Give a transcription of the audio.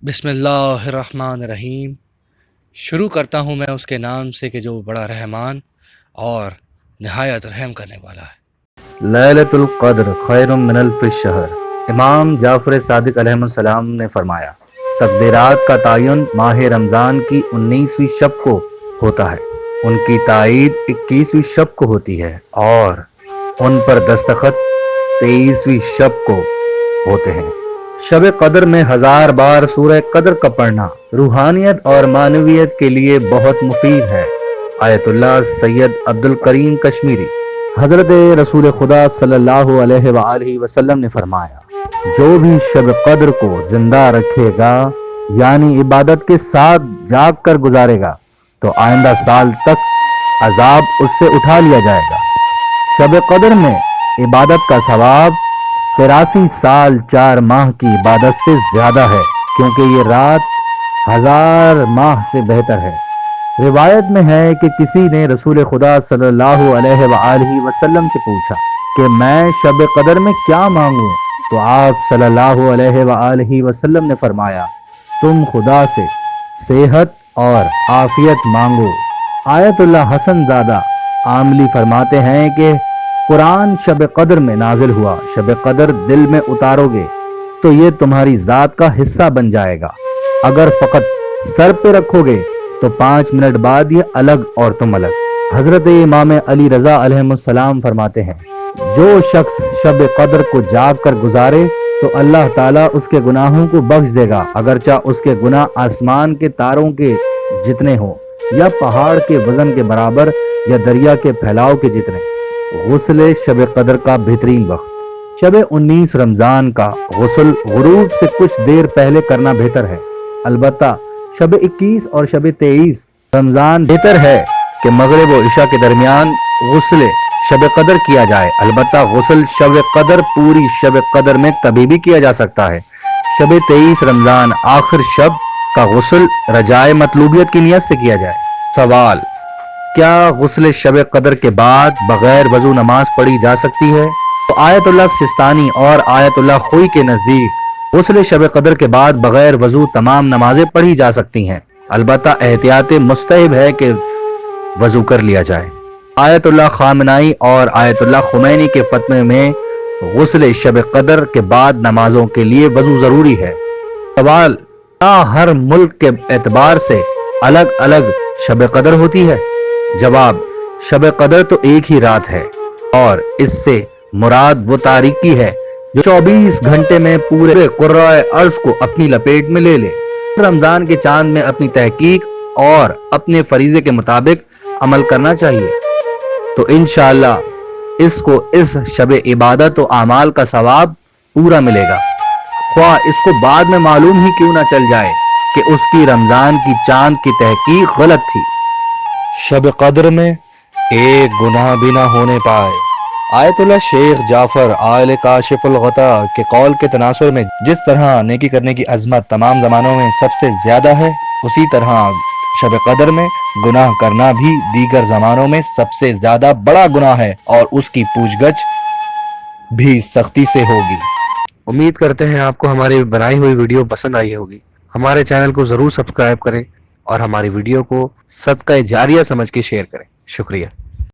بسم اللہ الرحمن الرحیم۔ شروع کرتا ہوں میں اس کے نام سے کہ جو بڑا رحمان اور نہایت رحم کرنے والا ہے۔ لیلۃ القدر خیر من الف شہر۔ امام جعفر صادق علیہ السلام نے فرمایا، تقدیرات کا تعین ماہ رمضان کی 19ویں شب کو ہوتا ہے، ان کی تائید 21ویں شب کو ہوتی ہے اور ان پر دستخط 23ویں شب کو ہوتے ہیں۔ شب قدر میں 1000 بار سورہ قدر کا پڑھنا روحانیت اور معنویت کے لیے بہت مفید ہے۔ آیت اللہ سید عبد الکریم کشمیری۔ حضرت رسول خدا صلی اللہ علیہ وآلہ وسلم نے فرمایا، جو بھی شب قدر کو زندہ رکھے گا یعنی عبادت کے ساتھ جاگ کر گزارے گا تو آئندہ سال تک عذاب اس سے اٹھا لیا جائے گا۔ شب قدر میں عبادت کا ثواب 83 سال 4 ماہ کی عبادت سے زیادہ ہے، کیونکہ یہ رات 1000 ماہ سے بہتر ہے۔ روایت میں ہے کہ کسی نے رسول خدا صلی اللہ علیہ وآلہ وسلم سے پوچھا کہ میں شب قدر میں کیا مانگوں؟ تو آپ صلی اللہ علیہ وآلہ وسلم نے فرمایا، تم خدا سے صحت اور عافیت مانگو۔ آیت اللہ حسن زادہ عاملی فرماتے ہیں کہ قرآن شب قدر میں نازل ہوا، شب قدر دل میں اتارو گے تو یہ تمہاری ذات کا حصہ بن جائے گا، اگر فقط سر پہ رکھو گے تو 5 منٹ بعد یہ الگ اور تم الگ۔ حضرت امام علی رضا علیہ السلام فرماتے ہیں، جو شخص شب قدر کو جاگ کر گزارے تو اللہ تعالیٰ اس کے گناہوں کو بخش دے گا، اگرچہ اس کے گناہ آسمان کے تاروں کے جتنے ہوں یا پہاڑ کے وزن کے برابر یا دریا کے پھیلاؤ کے جتنے۔ غسل شب قدر کا بہترین وقت۔ شب 19 رمضان کا غسل غروب سے کچھ دیر پہلے کرنا بہتر ہے، البتہ شب 21 اور شب 23 رمضان بہتر ہے کہ مغرب و عشاء کے درمیان غسل شب قدر کیا جائے، البتہ غسل شب قدر پوری شب قدر میں کبھی بھی کیا جا سکتا ہے۔ شب 23 رمضان آخر شب کا غسل رجائے مطلوبیت کی نیت سے کیا جائے۔ سوال: کیا غسل شب قدر کے بعد بغیر وضو نماز پڑھی جا سکتی ہے؟ تو آیت اللہ سستانی اور آیت اللہ خوئی کے نزدیک غسل شب قدر کے بعد بغیر وضو تمام نمازیں پڑھی جا سکتی ہیں، البتہ احتیاط مستحب ہے کہ وضو کر لیا جائے۔ آیت اللہ خامنائی اور آیت اللہ خمینی کے فتوے میں غسل شب قدر کے بعد نمازوں کے لیے وضو ضروری ہے۔ سوال: کیا ہر ملک کے اعتبار سے الگ الگ شب قدر ہوتی ہے؟ جواب: شب قدر تو ایک ہی رات ہے اور اس سے مراد وہ تاریکی ہے جو 24 گھنٹے میں پورے قرۂ ارض کو اپنی لپیٹ میں لے لے۔ رمضان کے چاند میں اپنی تحقیق اور اپنے فریضے کے مطابق عمل کرنا چاہیے تو انشاءاللہ اس کو اس شب عبادت و اعمال کا ثواب پورا ملے گا، خواہ اس کو بعد میں معلوم ہی کیوں نہ چل جائے کہ اس کی رمضان کی چاند کی تحقیق غلط تھی۔ شب قدر میں ایک گناہ بھی نہ ہونے پائے۔ آیت اللہ شیخ جعفر آل کاشف الغطا کے قول کے تناظر میں جس طرح نیکی کرنے کی عظمت تمام زمانوں میں سب سے زیادہ ہے، اسی طرح شب قدر میں گناہ کرنا بھی دیگر زمانوں میں سب سے زیادہ بڑا گناہ ہے اور اس کی پوچھ گچھ بھی سختی سے ہوگی۔ امید کرتے ہیں آپ کو ہماری بنائی ہوئی ویڈیو پسند آئی ہوگی۔ ہمارے چینل کو ضرور سبسکرائب کریں اور ہماری ویڈیو کو صدقہ جاریہ سمجھ کے شیئر کریں۔ شکریہ۔